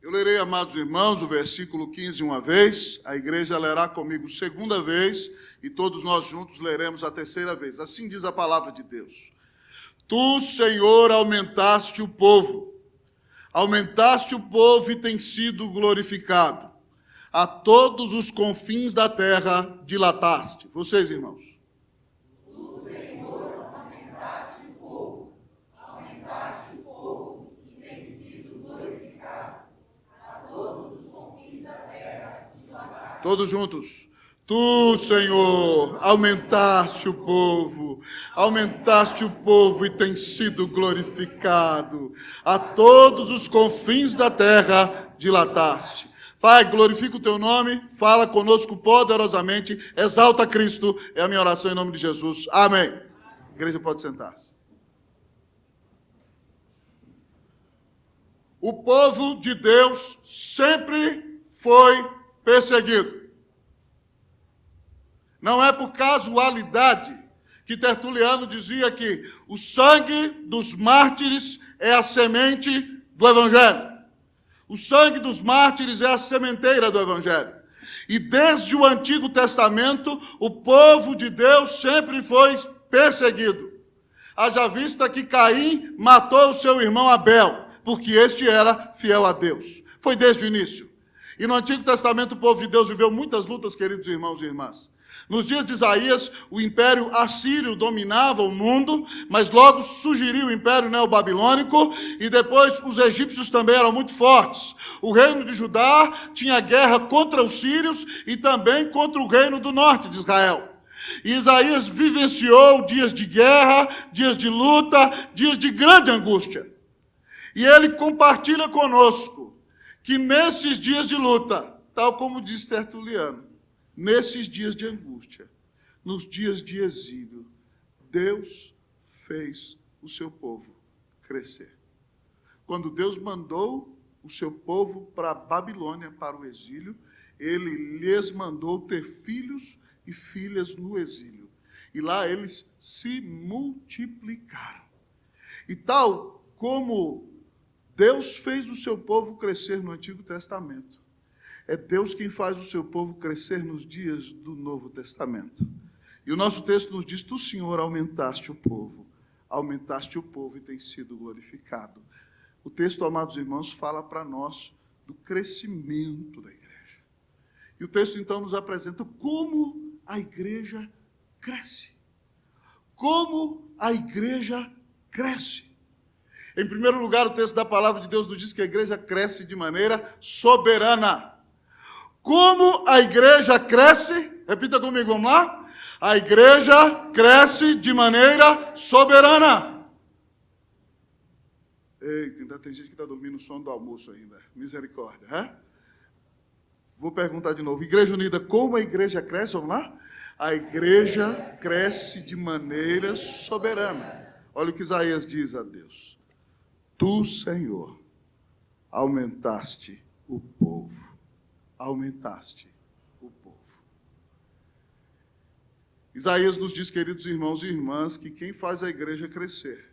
Eu lerei, amados irmãos, o versículo 15 uma vez, a igreja lerá comigo segunda vez, e todos nós juntos leremos a terceira vez. Assim diz a palavra de Deus. Tu, Senhor, aumentaste o povo e tem sido glorificado. A todos os confins da terra dilataste. Vocês, irmãos. Todos juntos. Tu, Senhor, aumentaste o povo e tem sido glorificado. A todos os confins da terra dilataste. Pai, glorifica o teu nome, fala conosco poderosamente, exalta Cristo, é a minha oração em nome de Jesus. Amém. A igreja pode sentar-se. O povo de Deus sempre foi perseguido. Não é por casualidade que Tertuliano dizia que o sangue dos mártires é a semente do Evangelho. O sangue dos mártires é a sementeira do Evangelho. E desde o Antigo Testamento, o povo de Deus sempre foi perseguido. Haja vista que Caim matou o seu irmão Abel, porque este era fiel a Deus. Foi desde o início. E no Antigo Testamento o povo de Deus viveu muitas lutas, queridos irmãos e irmãs. Nos dias de Isaías, o império assírio dominava o mundo, mas logo surgiria o império neobabilônico, e depois os egípcios também eram muito fortes. O reino de Judá tinha guerra contra os sírios e também contra o reino do norte de Israel. E Isaías vivenciou dias de guerra, dias de luta, dias de grande angústia. E ele compartilha conosco que nesses dias de luta, tal como diz Tertuliano, nesses dias de angústia, nos dias de exílio, Deus fez o seu povo crescer. Quando Deus mandou o seu povo para a Babilônia, para o exílio, ele lhes mandou ter filhos e filhas no exílio. E lá eles se multiplicaram. E tal como Deus fez o seu povo crescer no Antigo Testamento, é Deus quem faz o seu povo crescer nos dias do Novo Testamento. E o nosso texto nos diz, tu, Senhor, aumentaste o povo e tem sido glorificado. O texto, amados irmãos, fala para nós do crescimento da igreja. E o texto, então, nos apresenta como a igreja cresce. Como a igreja cresce. Em primeiro lugar, o texto da palavra de Deus nos diz que a igreja cresce de maneira soberana. Como a igreja cresce? Repita comigo, vamos lá? A igreja cresce de maneira soberana. Eita, ainda tem gente que está dormindo no sono do almoço ainda. Misericórdia, hein? Vou perguntar de novo. Igreja Unida, como a igreja cresce? Vamos lá? A igreja cresce de maneira soberana. Olha o que Isaías diz a Deus. Tu, Senhor, aumentaste o povo. Aumentaste o povo. Isaías nos diz, queridos irmãos e irmãs, que quem faz a igreja crescer,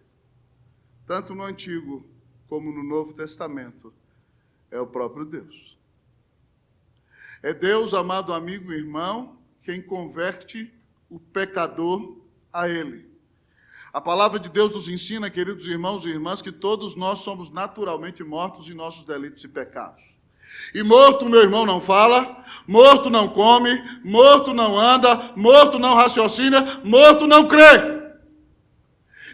tanto no Antigo como no Novo Testamento, é o próprio Deus. É Deus, amado amigo e irmão, quem converte o pecador a Ele. A palavra de Deus nos ensina, queridos irmãos e irmãs, que todos nós somos naturalmente mortos em nossos delitos e pecados. E morto, meu irmão, não fala, morto não come, morto não anda, morto não raciocina, morto não crê.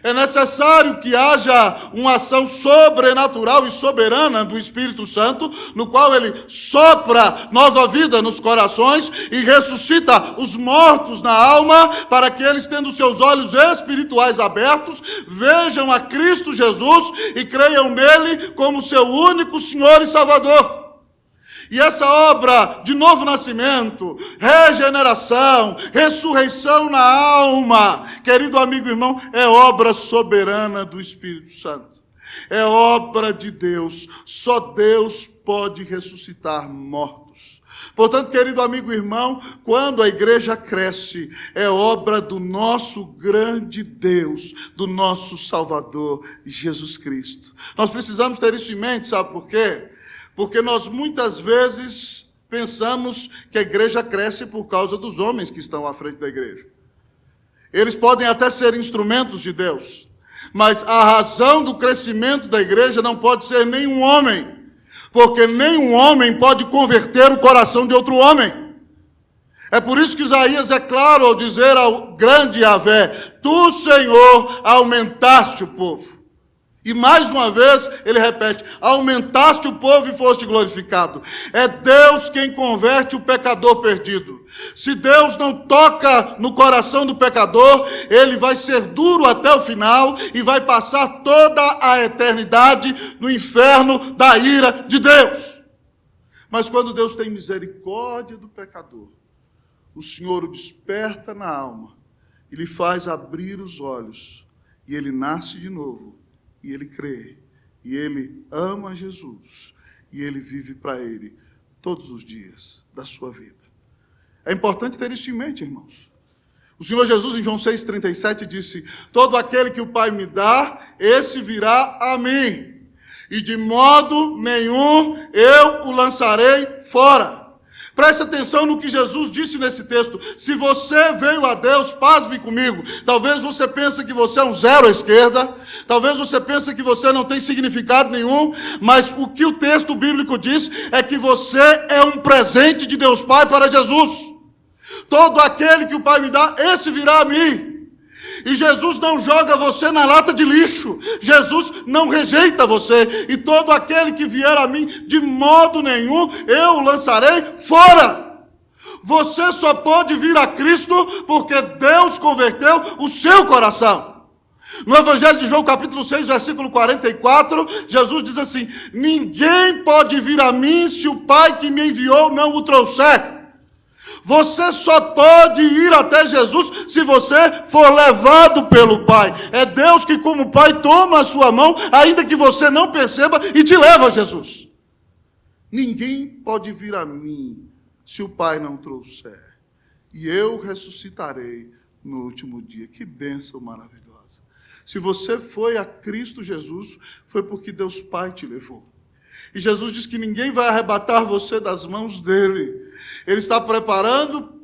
É necessário que haja uma ação sobrenatural e soberana do Espírito Santo, no qual ele sopra nova vida nos corações e ressuscita os mortos na alma, para que eles, tendo seus olhos espirituais abertos, vejam a Cristo Jesus e creiam nele como seu único Senhor e Salvador. E essa obra de novo nascimento, regeneração, ressurreição na alma, querido amigo e irmão, é obra soberana do Espírito Santo. É obra de Deus. Só Deus pode ressuscitar mortos. Portanto, querido amigo e irmão, quando a igreja cresce, é obra do nosso grande Deus, do nosso Salvador, Jesus Cristo. Nós precisamos ter isso em mente, sabe por quê? Porque nós muitas vezes pensamos que a igreja cresce por causa dos homens que estão à frente da igreja. Eles podem até ser instrumentos de Deus, mas a razão do crescimento da igreja não pode ser nenhum homem, porque nenhum homem pode converter o coração de outro homem. É por isso que Isaías é claro ao dizer ao grande Yahvé: tu, Senhor, aumentaste o povo. E mais uma vez ele repete: aumentaste o povo e foste glorificado. É Deus quem converte o pecador perdido. Se Deus não toca no coração do pecador, ele vai ser duro até o final e vai passar toda a eternidade no inferno da ira de Deus. Mas quando Deus tem misericórdia do pecador, o Senhor o desperta na alma e lhe faz abrir os olhos, e ele nasce de novo. E ele crê, e ele ama Jesus, e ele vive para ele todos os dias da sua vida. É importante ter isso em mente, irmãos. O Senhor Jesus, em João 6,37, disse: todo aquele que o Pai me dá, esse virá a mim, e de modo nenhum eu o lançarei fora. Preste atenção no que Jesus disse nesse texto. Se você veio a Deus, pasme comigo. Talvez você pense que você é um zero à esquerda. Talvez você pense que você não tem significado nenhum. Mas o que o texto bíblico diz é que você é um presente de Deus Pai para Jesus. Todo aquele que o Pai me dá, esse virá a mim. E Jesus não joga você na lata de lixo. Jesus não rejeita você. E todo aquele que vier a mim, de modo nenhum, eu o lançarei fora. Você só pode vir a Cristo porque Deus converteu o seu coração. No Evangelho de João, capítulo 6, versículo 44, Jesus diz assim: ninguém pode vir a mim se o Pai que me enviou não o trouxer. Você só pode ir até Jesus se você for levado pelo Pai. É Deus que, como Pai, toma a sua mão, ainda que você não perceba, e te leva a Jesus. Ninguém pode vir a mim se o Pai não trouxer. E eu ressuscitarei no último dia. Que bênção maravilhosa. Se você foi a Cristo Jesus, foi porque Deus Pai te levou. E Jesus diz que ninguém vai arrebatar você das mãos dele. Ele está preparando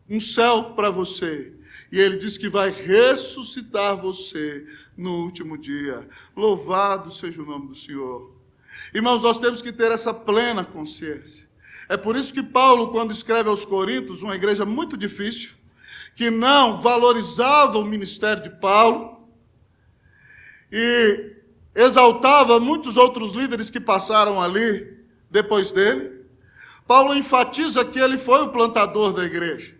um céu para você. E ele diz que vai ressuscitar você no último dia. Louvado seja o nome do Senhor. Irmãos, nós temos que ter essa plena consciência. É por isso que Paulo, quando escreve aos Coríntios, uma igreja muito difícil, que não valorizava o ministério de Paulo, e exaltava muitos outros líderes que passaram ali depois dele, Paulo enfatiza que ele foi o plantador da igreja.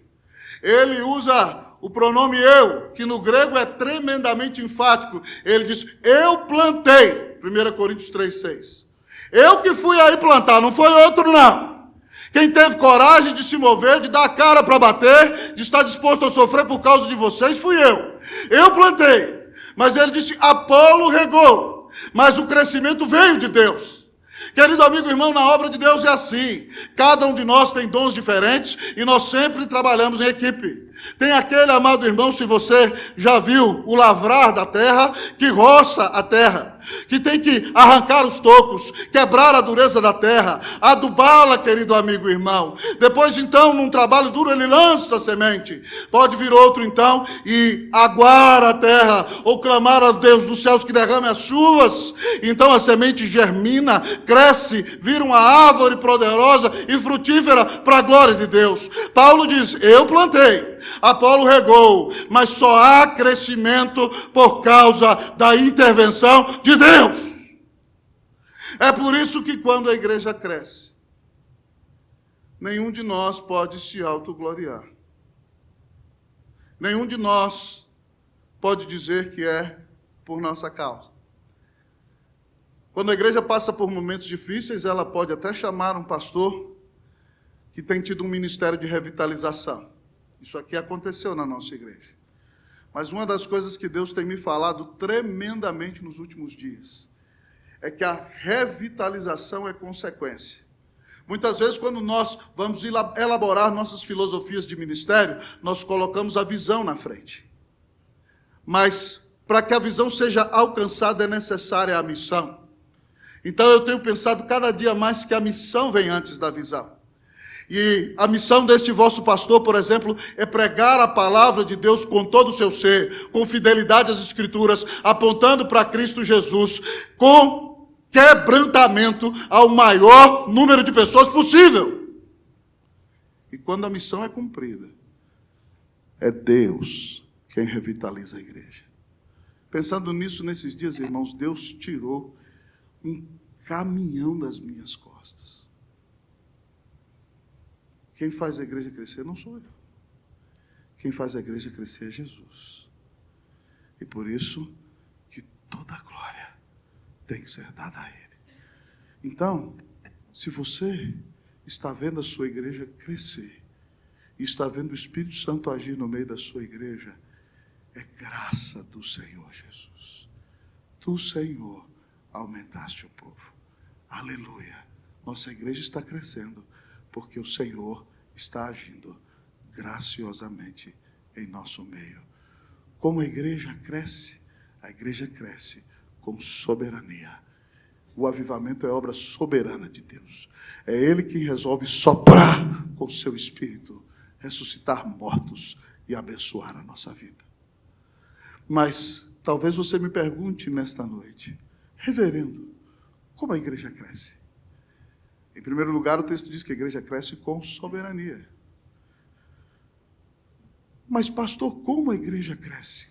Ele usa o pronome eu, que no grego é tremendamente enfático. Ele diz: eu plantei. 1 Coríntios 3,6. Eu que fui aí plantar, não foi outro não. Quem teve coragem de se mover, de dar a cara para bater, de estar disposto a sofrer por causa de vocês, fui eu. Eu plantei. Mas ele disse: Apolo regou. Mas o crescimento veio de Deus. Querido amigo, irmão, na obra de Deus é assim. Cada um de nós tem dons diferentes e nós sempre trabalhamos em equipe. Tem aquele, amado irmão, se você já viu o lavrar da terra, que roça a terra, que tem que arrancar os tocos, quebrar a dureza da terra, adubá-la, querido amigo e irmão. Depois, então, num trabalho duro, ele lança a semente. Pode vir outro, então, e aguar a terra, ou clamar a Deus dos céus que derrame as chuvas. Então a semente germina, cresce, vira uma árvore poderosa e frutífera para a glória de Deus. Paulo diz: eu plantei, Apolo regou, mas só há crescimento por causa da intervenção de Deus. É por isso que quando a igreja cresce, nenhum de nós pode se autogloriar. Nenhum de nós pode dizer que é por nossa causa. Quando a igreja passa por momentos difíceis, ela pode até chamar um pastor que tem tido um ministério de revitalização. Isso aqui aconteceu na nossa igreja. Mas uma das coisas que Deus tem me falado tremendamente nos últimos dias é que a revitalização é consequência. Muitas vezes, quando nós vamos elaborar nossas filosofias de ministério, nós colocamos a visão na frente. Mas, para que a visão seja alcançada, é necessária a missão. Então eu tenho pensado cada dia mais que a missão vem antes da visão. E a missão deste vosso pastor, por exemplo, é pregar a palavra de Deus com todo o seu ser, com fidelidade às Escrituras, apontando para Cristo Jesus, com quebrantamento ao maior número de pessoas possível. E quando a missão é cumprida, é Deus quem revitaliza a igreja. Pensando nisso nesses dias, irmãos, Deus tirou um caminhão das minhas costas. Quem faz a igreja crescer não sou eu. Quem faz a igreja crescer é Jesus. E por isso que toda a glória tem que ser dada a Ele. Então, se você está vendo a sua igreja crescer, e está vendo o Espírito Santo agir no meio da sua igreja, é graça do Senhor Jesus. Tu, Senhor, aumentaste o povo. Aleluia. Nossa igreja está crescendo, porque o Senhor está agindo graciosamente em nosso meio. Como a igreja cresce com soberania. O avivamento é obra soberana de Deus. É Ele quem resolve soprar com o seu Espírito, ressuscitar mortos e abençoar a nossa vida. Mas talvez você me pergunte nesta noite: reverendo, como a igreja cresce? Em primeiro lugar, o texto diz que a igreja cresce com soberania. Mas, pastor, como a igreja cresce?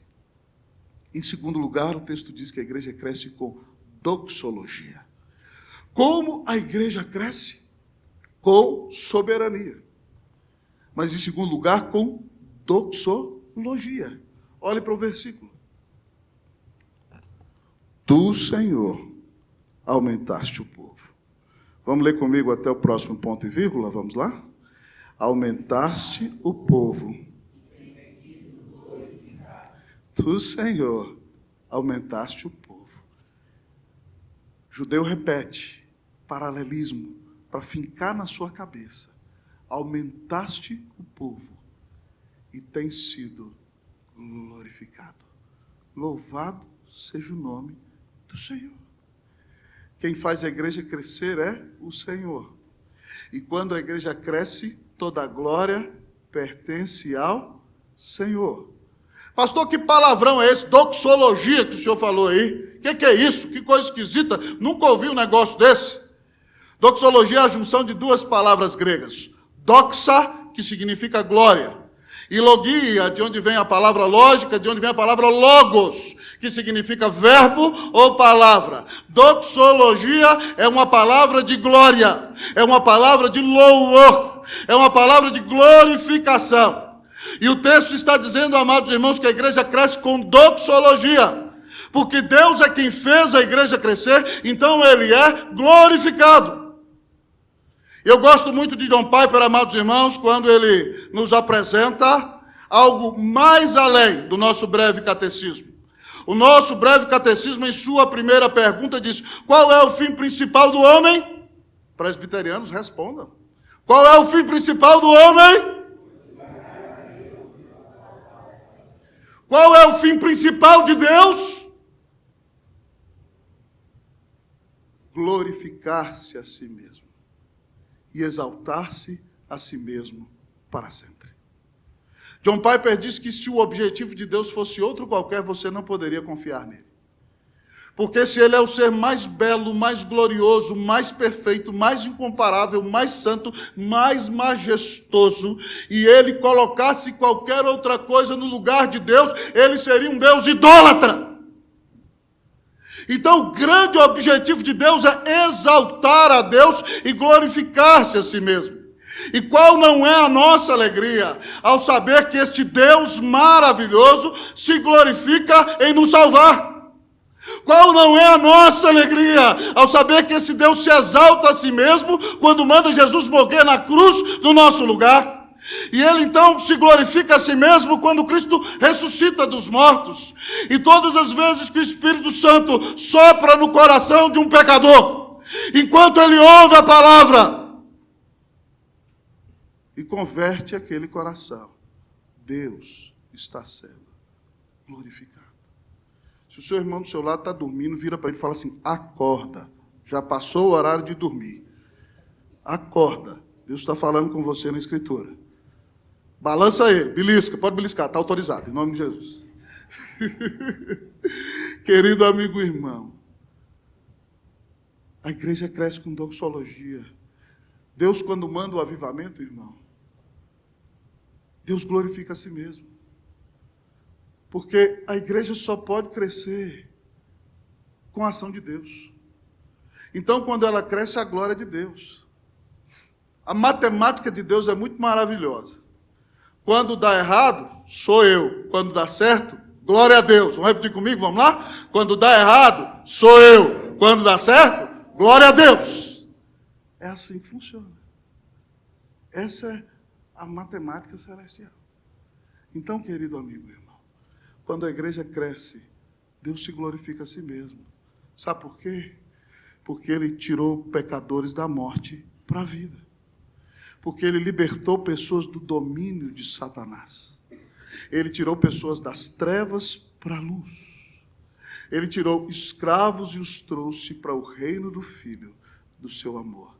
Em segundo lugar, o texto diz que a igreja cresce com doxologia. Como a igreja cresce? Com soberania. Mas, em segundo lugar, com doxologia. Olhe para o versículo. Tu, Senhor, aumentaste o povo. Vamos ler comigo até o próximo ponto e vírgula? Vamos lá? Aumentaste o povo. Tu, Senhor, aumentaste o povo. Judeu repete, paralelismo, para fincar na sua cabeça. Aumentaste o povo e tem sido glorificado. Louvado seja o nome do Senhor. Quem faz a igreja crescer é o Senhor. E quando a igreja cresce, toda a glória pertence ao Senhor. Pastor, que palavrão é esse? Doxologia que o senhor falou aí. O que é isso? Que coisa esquisita. Nunca ouvi um negócio desse. Doxologia é a junção de duas palavras gregas. Doxa, que significa glória. E logia, de onde vem a palavra lógica, de onde vem a palavra logos, que significa verbo ou palavra. Doxologia é uma palavra de glória, é uma palavra de louvor, é uma palavra de glorificação. E o texto está dizendo, amados irmãos, que a igreja cresce com doxologia, porque Deus é quem fez a igreja crescer, então Ele é glorificado. Eu gosto muito de John Piper, amados irmãos, quando ele nos apresenta algo mais além do nosso breve catecismo. O nosso breve catecismo, em sua primeira pergunta, diz: qual é o fim principal do homem? Presbiterianos, respondam. Qual é o fim principal do homem? Qual é o fim principal de Deus? Glorificar-se a si mesmo e exaltar-se a si mesmo para sempre. John Piper diz que se o objetivo de Deus fosse outro qualquer, você não poderia confiar nele. Porque se ele é o ser mais belo, mais glorioso, mais perfeito, mais incomparável, mais santo, mais majestoso, e ele colocasse qualquer outra coisa no lugar de Deus, ele seria um Deus idólatra. Então, o grande objetivo de Deus é exaltar a Deus e glorificar-se a si mesmo. E qual não é a nossa alegria ao saber que este Deus maravilhoso se glorifica em nos salvar? Qual não é a nossa alegria ao saber que esse Deus se exalta a si mesmo quando manda Jesus morrer na cruz no nosso lugar? E ele então se glorifica a si mesmo quando Cristo ressuscita dos mortos. E todas as vezes que o Espírito Santo sopra no coração de um pecador, enquanto ele ouve a palavra e converte aquele coração, Deus está sendo glorificado. Se o seu irmão do seu lado está dormindo, vira para ele e fala assim: acorda, Já passou o horário de dormir. Acorda. Deus está falando com você na Escritura. Balança ele, belisca, pode beliscar, está autorizado, em nome de Jesus. Querido amigo e irmão, a igreja cresce com doxologia. Deus, quando manda o avivamento, irmão, Deus glorifica a si mesmo. Porque a igreja só pode crescer com a ação de Deus. Então, quando ela cresce, a glória de Deus. A matemática de Deus é muito maravilhosa. Quando dá errado, sou eu. Quando dá certo, glória a Deus. Vamos repetir comigo? Vamos lá? Quando dá errado, sou eu. Quando dá certo, glória a Deus. É assim que funciona. Essa é a matemática celestial. Então, querido amigo e irmão, quando a igreja cresce, Deus se glorifica a si mesmo. Sabe por quê? Porque Ele tirou pecadores da morte para a vida. Porque Ele libertou pessoas do domínio de Satanás. Ele tirou pessoas das trevas para a luz. Ele tirou escravos e os trouxe para o reino do Filho do seu amor.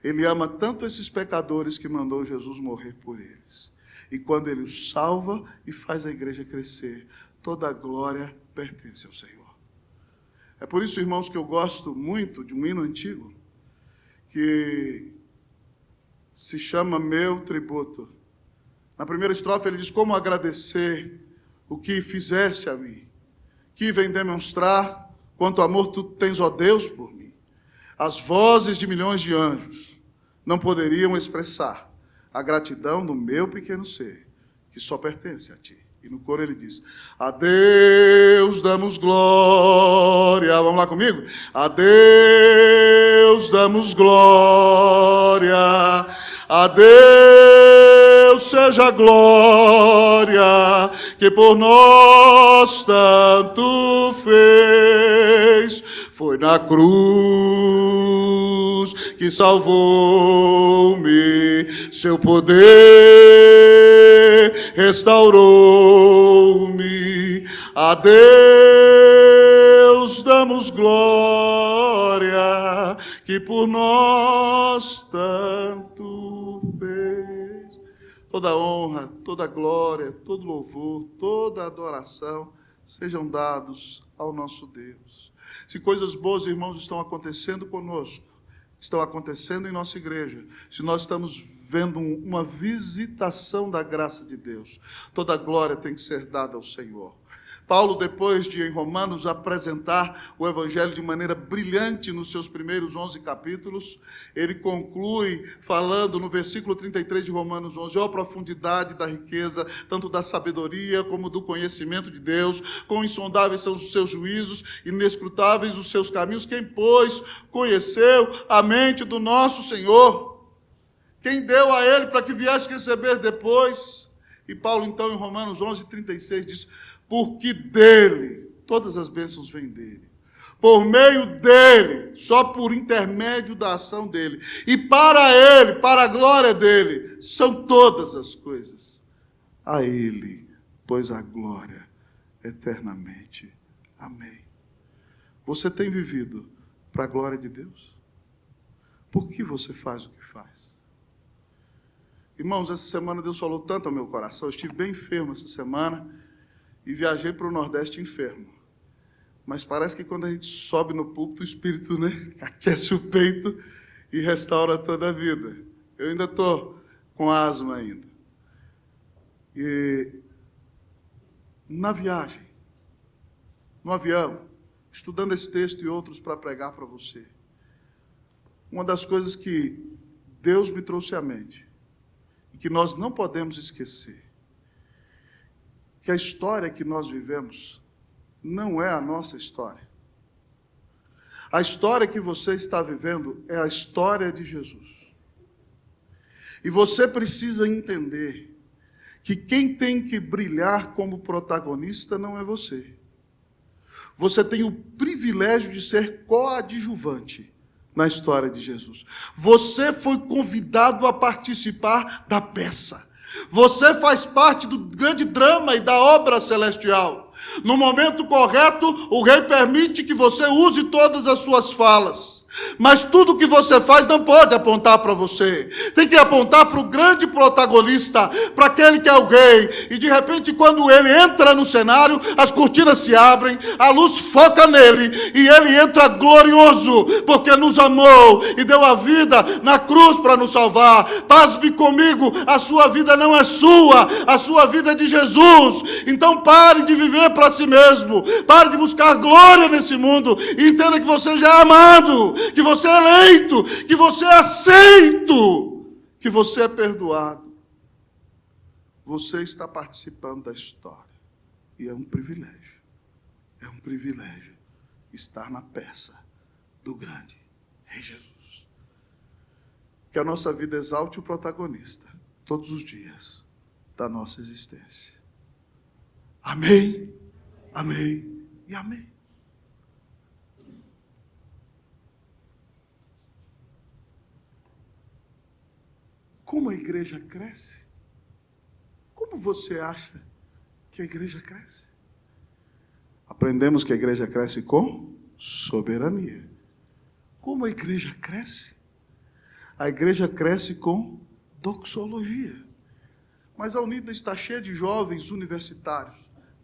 Ele ama tanto esses pecadores que mandou Jesus morrer por eles. E quando Ele os salva e faz a igreja crescer, toda a glória pertence ao Senhor. É por isso, irmãos, que eu gosto muito de um hino antigo, que se chama Meu Tributo. Na primeira estrofe ele diz: como agradecer o que fizeste a mim, que vem demonstrar quanto amor tu tens, ó Deus, por mim. As vozes de milhões de anjos não poderiam expressar a gratidão do meu pequeno ser, que só pertence a ti. E no coro ele diz: a Deus damos glória. Vamos lá comigo? A Deus damos glória. A Deus seja a glória que por nós tanto fez. Foi na cruz que salvou-me, seu poder restaurou-me. A Deus damos glória, que por nós tanto fez. Toda honra, toda glória, todo louvor, toda adoração sejam dados ao nosso Deus. Se coisas boas, irmãos, estão acontecendo conosco, estão acontecendo em nossa igreja, se nós estamos vendo uma visitação da graça de Deus, toda a glória tem que ser dada ao Senhor. Paulo, depois de, em Romanos, apresentar o Evangelho de maneira brilhante nos seus primeiros 11 capítulos, ele conclui falando no versículo 33 de Romanos 11, ó profundidade da riqueza, tanto da sabedoria como do conhecimento de Deus, quão insondáveis são os seus juízos, inescrutáveis os seus caminhos, quem, pois, conheceu a mente do nosso Senhor? Quem deu a ele para que viesse receber depois? E Paulo, então, em Romanos 11, 36, diz: porque dele, todas as bênçãos vêm dele, por meio dele, só por intermédio da ação dele, e para ele, para a glória dele, são todas as coisas. A ele, pois a glória eternamente. Amém. Você tem vivido para a glória de Deus? Por que você faz o que faz? Irmãos, essa semana Deus falou tanto ao meu coração, eu estive bem enfermo essa semana, e viajei para o Nordeste enfermo. Mas parece que quando a gente sobe no púlpito, o Espírito, aquece o peito e restaura toda a vida. Eu ainda estou com asma ainda. E na viagem, no avião, estudando esse texto e outros para pregar para você, uma das coisas que Deus me trouxe à mente, e que nós não podemos esquecer, que a história que nós vivemos não é a nossa história. A história que você está vivendo é a história de Jesus. E você precisa entender que quem tem que brilhar como protagonista não é você. Você tem o privilégio de ser coadjuvante na história de Jesus. Você foi convidado a participar da peça. Você faz parte do grande drama e da obra celestial. No momento correto, o rei permite que você use todas as suas falas. Mas tudo que você faz não pode apontar para você. Tem que apontar para o grande protagonista, para aquele que é o rei. E de repente, quando ele entra no cenário, as cortinas se abrem, a luz foca nele e ele entra glorioso, porque nos amou e deu a vida na cruz para nos salvar. Pasme comigo, a sua vida não é sua, a sua vida é de Jesus. Então pare de viver para si mesmo, pare de buscar glória nesse mundo e entenda que você já é amado, que você é eleito, que você é aceito, que você é perdoado. Você está participando da história. E é um privilégio estar na peça do grande Rei Jesus. Que a nossa vida exalte o protagonista todos os dias da nossa existência. Amém, amém e amém. Como a igreja cresce? Como você acha que a igreja cresce? Aprendemos que a igreja cresce com soberania. Como a igreja cresce? A igreja cresce com doxologia. Mas a Unida está cheia de jovens universitários.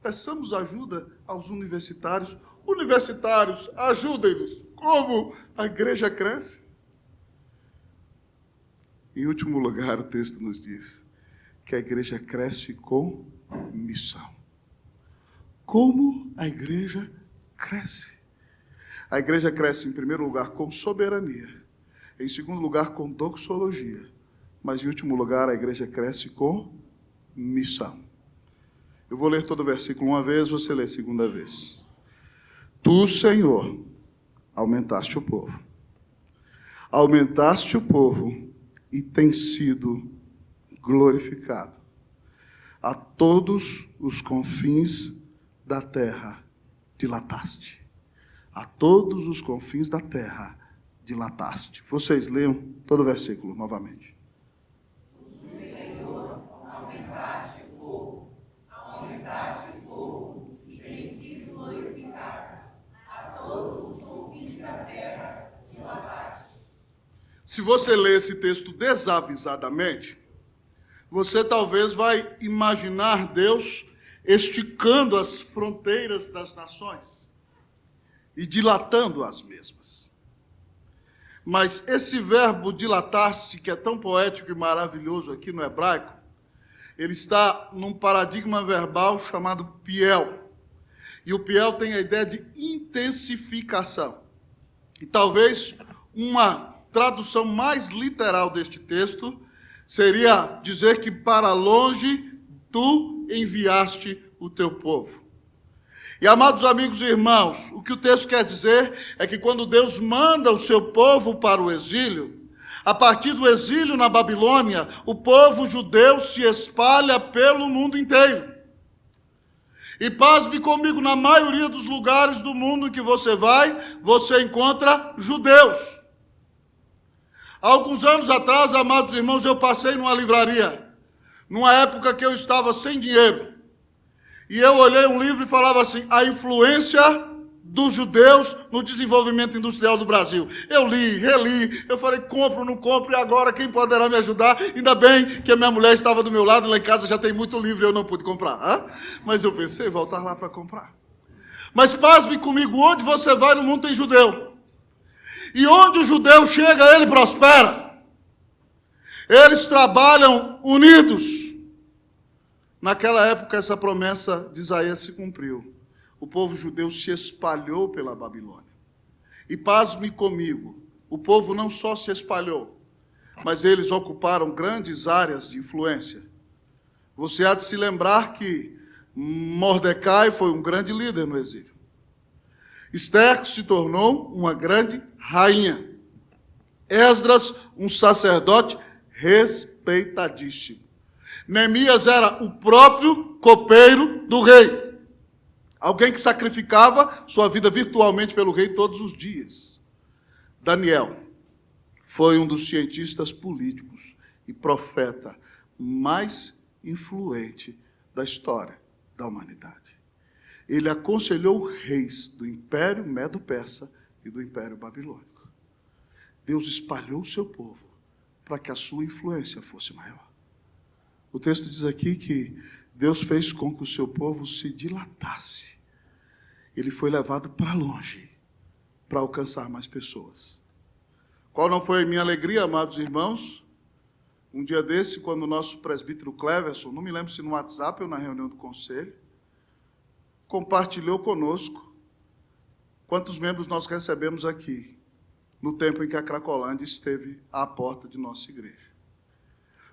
Peçamos ajuda aos universitários. Universitários, ajudem-nos. Como a igreja cresce? Em último lugar, o texto nos diz que a igreja cresce com missão. Como a igreja cresce? A igreja cresce, em primeiro lugar, com soberania. Em segundo lugar, com doxologia. Mas, em último lugar, a igreja cresce com missão. Eu vou ler todo o versículo uma vez, você lê a segunda vez. Tu, Senhor, aumentaste o povo. Aumentaste o povo e tem sido glorificado. A todos os confins da terra dilataste. A todos os confins da terra dilataste. Vocês leiam todo o versículo novamente. O Senhor aumentaste o povo e tem sido glorificado. A todos os confins da terra dilataste. Se você ler esse texto desavisadamente, você talvez vai imaginar Deus esticando as fronteiras das nações e dilatando as mesmas. Mas esse verbo dilatar-se, que é tão poético e maravilhoso aqui no hebraico, ele está num paradigma verbal chamado piel. E o piel tem a ideia de intensificação. E talvez uma tradução mais literal deste texto seria dizer que para longe tu enviaste o teu povo. E, amados amigos e irmãos, o que o texto quer dizer é que quando Deus manda o seu povo para o exílio, a partir do exílio na Babilônia, o povo judeu se espalha pelo mundo inteiro. E pasme comigo, na maioria dos lugares do mundo em que você vai, você encontra judeus. Há alguns anos atrás, amados irmãos, eu passei numa livraria, numa época que eu estava sem dinheiro. E eu olhei um livro e falava assim, a influência dos judeus no desenvolvimento industrial do Brasil. Eu li, reli, eu falei, compro, não compro, e agora quem poderá me ajudar? Ainda bem que a minha mulher estava do meu lado, lá em casa já tem muito livro e eu não pude comprar. Hein? Mas eu pensei, voltar lá para comprar. Mas pasme comigo, onde você vai no mundo tem judeu. E onde o judeu chega, ele prospera. Eles trabalham unidos. Naquela época, essa promessa de Isaías se cumpriu. O povo judeu se espalhou pela Babilônia. E pasme comigo, o povo não só se espalhou, mas eles ocuparam grandes áreas de influência. Você há de se lembrar que Mordecai foi um grande líder no exílio. Esther se tornou uma grande rainha. Esdras, um sacerdote respeitadíssimo. Neemias era o próprio copeiro do rei. Alguém que sacrificava sua vida virtualmente pelo rei todos os dias. Daniel foi um dos cientistas políticos e profeta mais influente da história da humanidade. Ele aconselhou reis do Império Medo-Persa e do Império Babilônico. Deus espalhou o seu povo para que a sua influência fosse maior. O texto diz aqui que Deus fez com que o seu povo se dilatasse. Ele foi levado para longe, para alcançar mais pessoas. Qual não foi a minha alegria, amados irmãos? Um dia desse, quando o nosso presbítero Cleverson, não me lembro se no WhatsApp ou na reunião do conselho, compartilhou conosco quantos membros nós recebemos aqui, no tempo em que a Cracolândia esteve à porta de nossa igreja.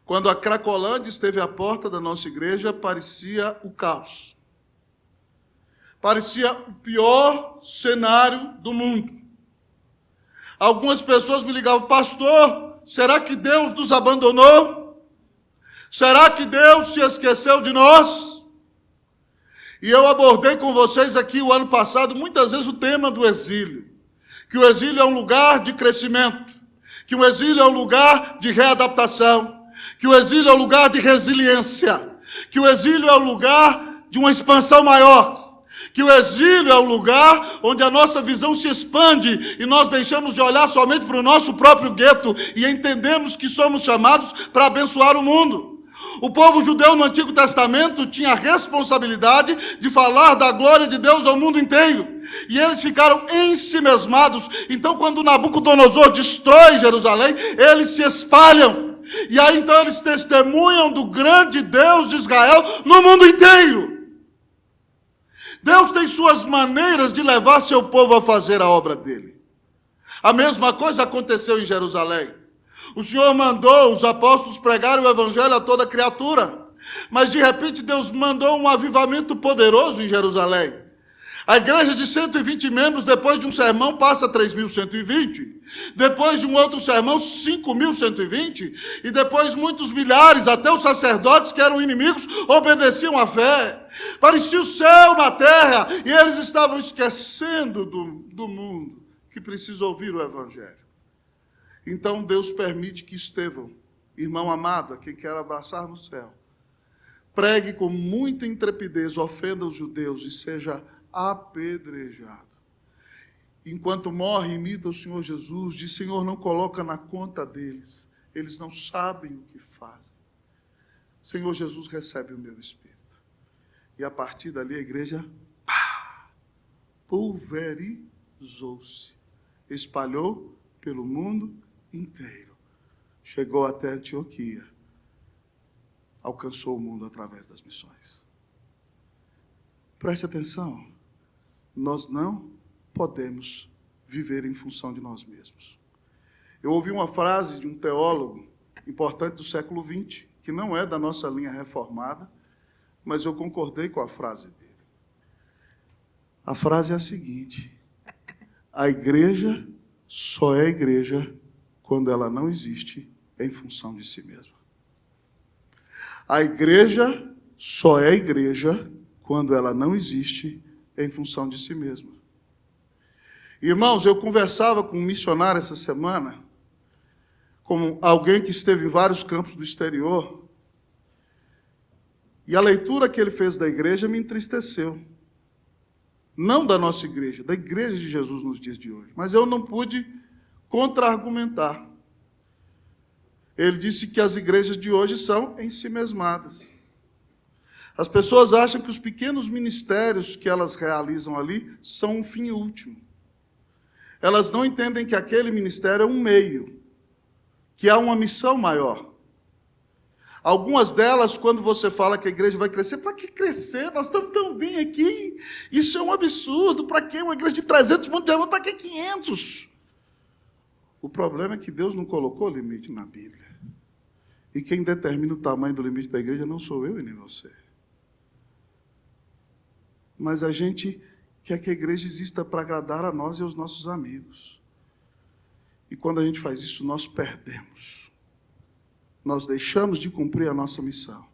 Quando a Cracolândia esteve à porta da nossa igreja, parecia o caos. Parecia o pior cenário do mundo. Algumas pessoas me ligavam: pastor, será que Deus nos abandonou? Será que Deus se esqueceu de nós? E eu abordei com vocês aqui o ano passado, muitas vezes, o tema do exílio. Que o exílio é um lugar de crescimento. Que o exílio é um lugar de readaptação. Que o exílio é um lugar de resiliência. Que o exílio é um lugar de uma expansão maior. Que o exílio é um lugar onde a nossa visão se expande e nós deixamos de olhar somente para o nosso próprio gueto e entendemos que somos chamados para abençoar o mundo. O povo judeu no Antigo Testamento tinha a responsabilidade de falar da glória de Deus ao mundo inteiro. E eles ficaram ensimesmados. Então, quando Nabucodonosor destrói Jerusalém, eles se espalham. E aí, então, eles testemunham do grande Deus de Israel no mundo inteiro. Deus tem suas maneiras de levar seu povo a fazer a obra dele. A mesma coisa aconteceu em Jerusalém. O Senhor mandou os apóstolos pregarem o evangelho a toda criatura. Mas, de repente, Deus mandou um avivamento poderoso em Jerusalém. A igreja de 120 membros, depois de um sermão, passa a 3.120. Depois de um outro sermão, 5.120. E depois muitos milhares, até os sacerdotes que eram inimigos, obedeciam à fé. Parecia o céu na terra. E eles estavam esquecendo do mundo que precisa ouvir o evangelho. Então Deus permite que Estevão, irmão amado, a quem quer abraçar no céu, pregue com muita intrepidez, ofenda os judeus e seja apedrejado. Enquanto morre, imita o Senhor Jesus, diz: Senhor, não coloca na conta deles, eles não sabem o que fazem. Senhor Jesus, recebe o meu espírito. E a partir dali a igreja pulverizou-se, espalhou pelo mundo inteiro, chegou até Antioquia, alcançou o mundo através das missões. Preste atenção, nós não podemos viver em função de nós mesmos. Eu ouvi uma frase de um teólogo importante do século XX, que não é da nossa linha reformada, mas eu concordei com a frase dele. A frase é a seguinte: a igreja só é igreja quando ela não existe em função de si mesma. A igreja só é igreja quando ela não existe em função de si mesma. Irmãos, eu conversava com um missionário essa semana, como alguém que esteve em vários campos do exterior, e a leitura que ele fez da igreja me entristeceu. Não da nossa igreja, da igreja de Jesus nos dias de hoje. Mas eu não pude contra-argumentar. Ele disse que as igrejas de hoje são ensimesmadas. As pessoas acham que os pequenos ministérios que elas realizam ali são um fim último. Elas não entendem que aquele ministério é um meio, que há uma missão maior. Algumas delas, quando você fala que a igreja vai crescer, para que crescer? Nós estamos tão bem aqui. Isso é um absurdo. Para que uma igreja de 300 montes de anos? Para que 500? O problema é que Deus não colocou limite na Bíblia. E quem determina o tamanho do limite da igreja não sou eu e nem você. Mas a gente quer que a igreja exista para agradar a nós e aos nossos amigos. E quando a gente faz isso, nós perdemos. Nós deixamos de cumprir a nossa missão.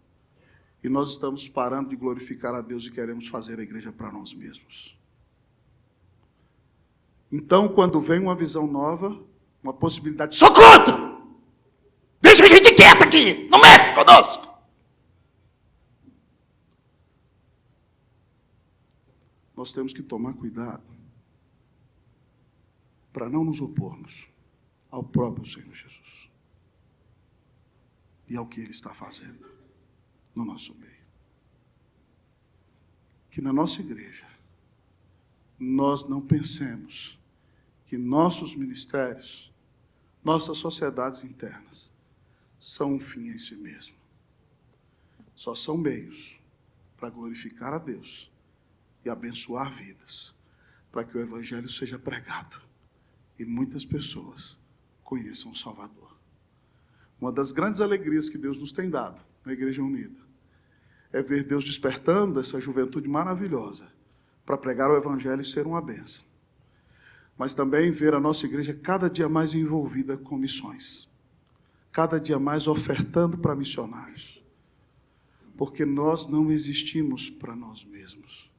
E nós estamos parando de glorificar a Deus e queremos fazer a igreja para nós mesmos. Então, quando vem uma visão nova, uma possibilidade, sou contra! Deixa a gente quieta aqui! Não mexe conosco! Nós temos que tomar cuidado para não nos opormos ao próprio Senhor Jesus e ao que Ele está fazendo no nosso meio. Que na nossa igreja nós não pensemos que nossos ministérios, nossas sociedades internas, são um fim em si mesmo. Só são meios para glorificar a Deus e abençoar vidas, para que o Evangelho seja pregado e muitas pessoas conheçam o Salvador. Uma das grandes alegrias que Deus nos tem dado na Igreja Unida é ver Deus despertando essa juventude maravilhosa para pregar o Evangelho e ser uma bênção. Mas também ver a nossa igreja cada dia mais envolvida com missões, cada dia mais ofertando para missionários, porque nós não existimos para nós mesmos.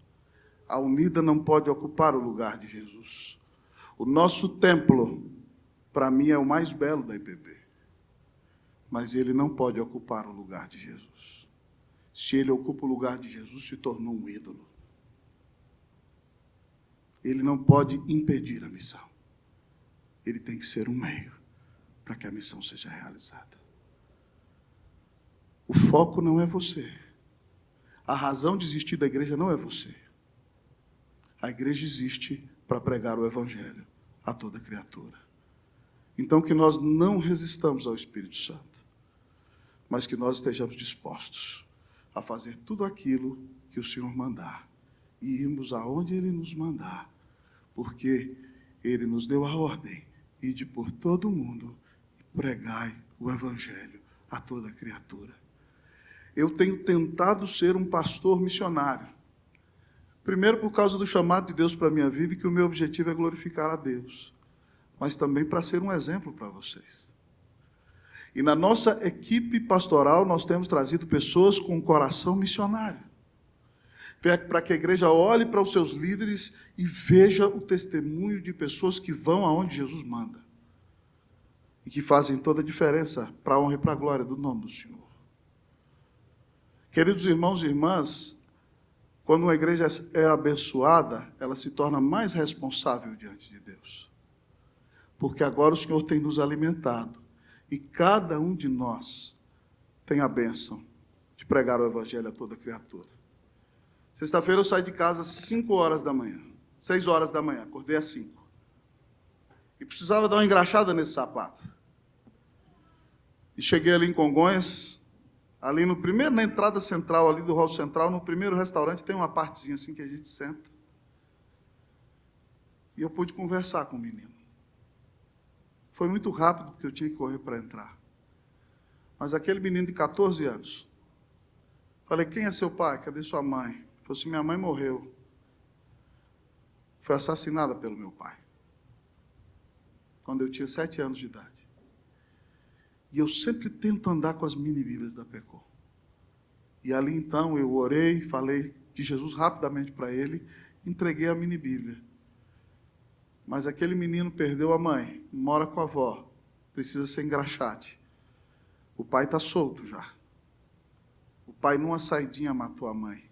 A Unida não pode ocupar o lugar de Jesus. O nosso templo, para mim, é o mais belo da IPB, mas ele não pode ocupar o lugar de Jesus. Se ele ocupa o lugar de Jesus, se tornou um ídolo. Ele não pode impedir a missão. Ele tem que ser um meio para que a missão seja realizada. O foco não é você. A razão de existir da igreja não é você. A igreja existe para pregar o Evangelho a toda criatura. Então, que nós não resistamos ao Espírito Santo, mas que nós estejamos dispostos a fazer tudo aquilo que o Senhor mandar e irmos aonde Ele nos mandar, porque Ele nos deu a ordem: ide por todo o mundo e pregai o Evangelho a toda criatura. Eu tenho tentado ser um pastor missionário, primeiro por causa do chamado de Deus para a minha vida, e que o meu objetivo é glorificar a Deus, mas também para ser um exemplo para vocês. E na nossa equipe pastoral nós temos trazido pessoas com um coração missionário, para que a igreja olhe para os seus líderes e veja o testemunho de pessoas que vão aonde Jesus manda e que fazem toda a diferença para a honra e para a glória do nome do Senhor. Queridos irmãos e irmãs, quando uma igreja é abençoada, ela se torna mais responsável diante de Deus, porque agora o Senhor tem nos alimentado e cada um de nós tem a bênção de pregar o Evangelho a toda criatura. Sexta-feira eu saí de casa às 5 horas da manhã, 6 horas da manhã, acordei às 5. E precisava dar uma engraxada nesse sapato. E cheguei ali em Congonhas, ali no primeiro, na entrada central, ali do hall central, no primeiro restaurante, tem uma partezinha assim que a gente senta. E eu pude conversar com o menino. Foi muito rápido, porque eu tinha que correr para entrar. Mas aquele menino de 14 anos, falei: quem é seu pai? Cadê sua mãe? Ele falou assim: minha mãe morreu. Foi assassinada pelo meu pai, quando eu tinha 7 anos de idade. E eu sempre tento andar com as mini-bíblias da PECOM. E ali então eu orei, falei de Jesus rapidamente para ele, entreguei a mini-bíblia. Mas aquele menino perdeu a mãe, mora com a avó, precisa ser engraxate. O pai está solto já. O pai, numa saidinha, matou a mãe.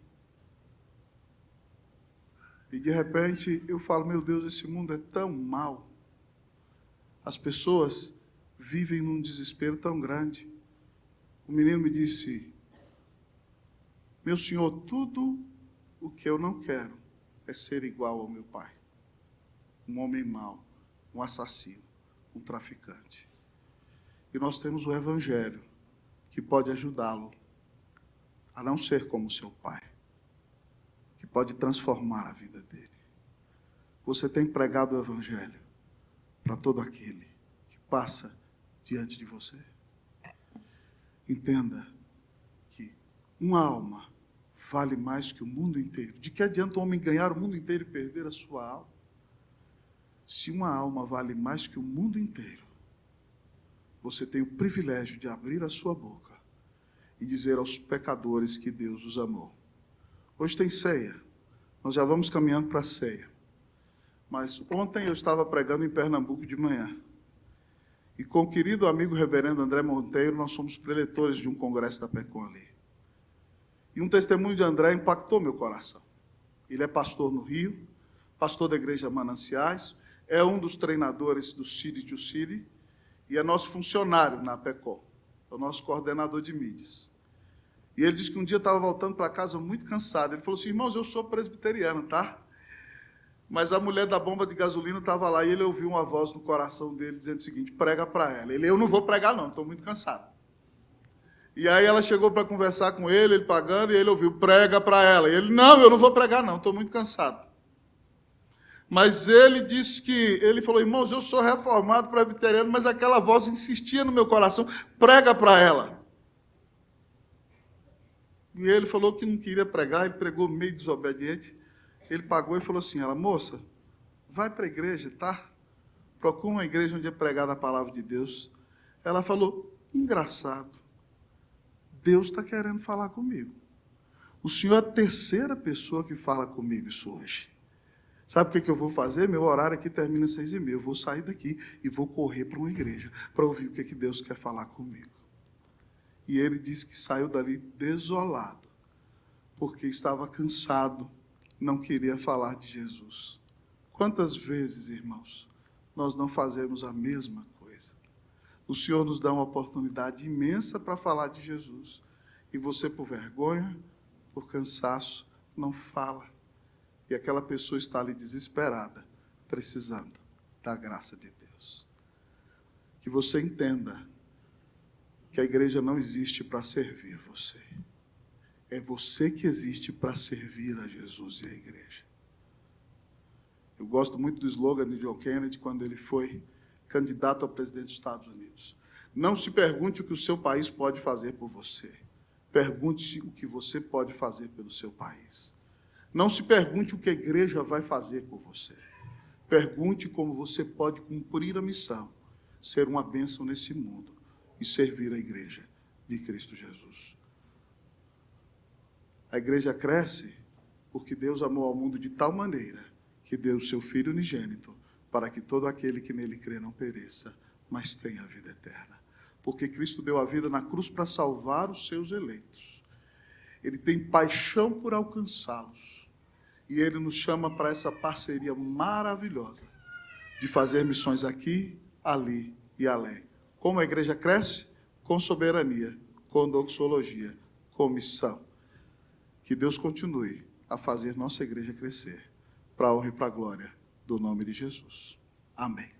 E de repente eu falo: meu Deus, esse mundo é tão mau. As pessoas vivem num desespero tão grande. O menino me disse: meu senhor, tudo o que eu não quero é ser igual ao meu pai. Um homem mau, um assassino, um traficante. E nós temos o Evangelho que pode ajudá-lo a não ser como seu pai, que pode transformar a vida dele. Você tem pregado o Evangelho para todo aquele que passa diante de você. Entenda que uma alma vale mais que o mundo inteiro. De que adianta o homem ganhar o mundo inteiro e perder a sua alma? Se uma alma vale mais que o mundo inteiro, você tem o privilégio de abrir a sua boca e dizer aos pecadores que Deus os amou. Hoje tem ceia, nós já vamos caminhando para a ceia. Mas ontem eu estava pregando em Pernambuco de manhã, e com o querido amigo reverendo André Monteiro, nós somos preletores de um congresso da PECOM ali. E um testemunho de André impactou meu coração. Ele é pastor no Rio, pastor da igreja Mananciais, é um dos treinadores do City to City, e é nosso funcionário na APECOM, é o nosso coordenador de mídias. E ele disse que um dia estava voltando para casa muito cansado. Ele falou assim, irmãos, eu sou presbiteriano, tá? Mas a mulher da bomba de gasolina estava lá e ele ouviu uma voz no coração dele dizendo o seguinte, prega para ela. Ele, eu não vou pregar não, estou muito cansado. E aí ela chegou para conversar com ele pagando, e ele ouviu, prega para ela. E ele, não, eu não vou pregar não, estou muito cansado. Mas ele disse que, ele falou, irmãos, eu sou reformado presbiteriano, mas aquela voz insistia no meu coração, prega para ela. E ele falou que não queria pregar, ele pregou meio desobediente. Ele pagou e falou assim, ela, moça, vai para a igreja, tá? Procura uma igreja onde é pregada a palavra de Deus. Ela falou, engraçado, Deus está querendo falar comigo. O senhor é a terceira pessoa que fala comigo isso hoje. Sabe o que eu vou fazer? Meu horário aqui termina às 6h30. Eu vou sair daqui e vou correr para uma igreja para ouvir o que Deus quer falar comigo. E ele disse que saiu dali desolado, porque estava cansado, não queria falar de Jesus. Quantas vezes, irmãos, nós não fazemos a mesma coisa? O Senhor nos dá uma oportunidade imensa para falar de Jesus, e você, por vergonha, por cansaço, não fala. E aquela pessoa está ali desesperada, precisando da graça de Deus. Que você entenda que a igreja não existe para servir você. É você que existe para servir a Jesus e a igreja. Eu gosto muito do slogan de John Kennedy, quando ele foi candidato a presidente dos Estados Unidos. Não se pergunte o que o seu país pode fazer por você. Pergunte-se o que você pode fazer pelo seu país. Não se pergunte o que a igreja vai fazer por você. Pergunte como você pode cumprir a missão, ser uma bênção nesse mundo e servir a igreja de Cristo Jesus. A igreja cresce porque Deus amou ao mundo de tal maneira que deu o seu Filho unigênito para que todo aquele que nele crê não pereça, mas tenha a vida eterna. Porque Cristo deu a vida na cruz para salvar os seus eleitos. Ele tem paixão por alcançá-los. E Ele nos chama para essa parceria maravilhosa de fazer missões aqui, ali e além. Como a igreja cresce? Com soberania, com doxologia, com missão. Que Deus continue a fazer nossa igreja crescer, para a honra e para a glória do nome de Jesus. Amém.